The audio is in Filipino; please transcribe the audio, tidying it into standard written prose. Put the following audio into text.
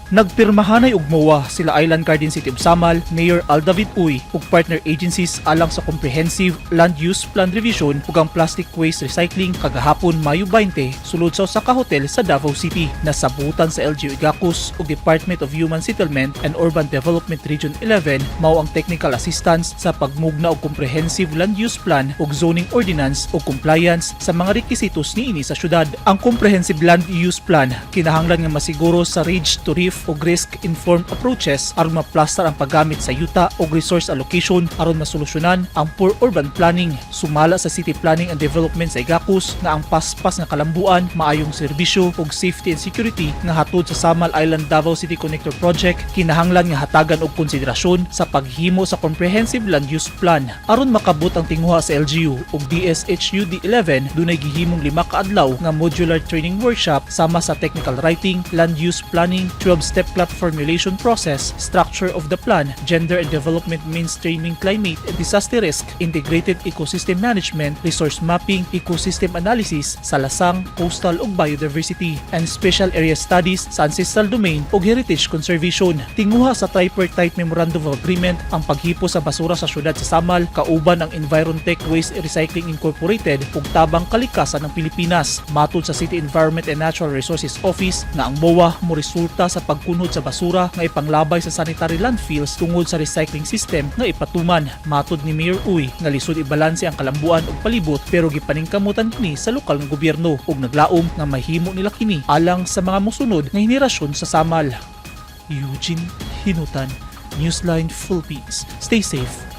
Nagpirmahanay og MOA sila Island Garden City of Samal, Mayor Aldavid Uy ug partner agencies alang sa Comprehensive Land Use Plan Revision ug ang plastic waste recycling kagahapon Mayo 20 sulod sa usa ka hotel sa Davao City. Nasabutan sa LGU-Samal ug Department of Human Settlement and Urban Development Region 11 mao ang technical assistance sa pagmugna og Comprehensive Land Use Plan ug Zoning Ordinance ug compliance sa mga requisitos niini sa syudad. Ang Comprehensive Land Use Plan kinahanglan nga masiguro sa ridge to reef o risk-informed approaches aron maplastar ang paggamit sa yuta o resource allocation aron masolusyonan ang poor urban planning. Sumala sa city planning and development sa Igacos na ang paspas nga kalambuan, maayong serbisyo ug safety and security nga hatod sa Samal Island-Davao City Connector Project kinahanglan nga hatagan og konsiderasyon sa paghimo sa Comprehensive Land Use Plan. Aron makabut ang tinguha sa LGU ug DHSUD XI dunay gihimong 5 ka adlaw nga modular training workshop sama sa technical writing, land use planning, 12-step plot formulation process, structure of the plan, gender and development mainstreaming, climate and disaster risk, integrated ecosystem management, resource mapping, ecosystem analysis sa lasang, coastal ug biodiversity, and special area studies sa ancestral domain ug heritage conservation. Tinguha sa tripartite memorandum of agreement ang paghipo sa basura sa syudad sa Samal kauban ang Environtech Waste Recycling Incorporated ug Tabang Kalikasan ng Pilipinas. Matud sa City Environment and Natural Resources Office na ang MOA mo resulta sa pagkunod sa basura nga ipanglabay sa sanitary landfills tungod sa recycling system nga ipatuman. Matud ni Mayor Uy nga lisod ibalanse ang kalambuan ug palibot pero gipaningkamutan kini sa lokal nga gobyerno ug naglaom nga mahimo nila kini alang sa mga mosunod nga henerasyon sa Samal. Eugene Hinutan, Newsline Philippines. Stay safe.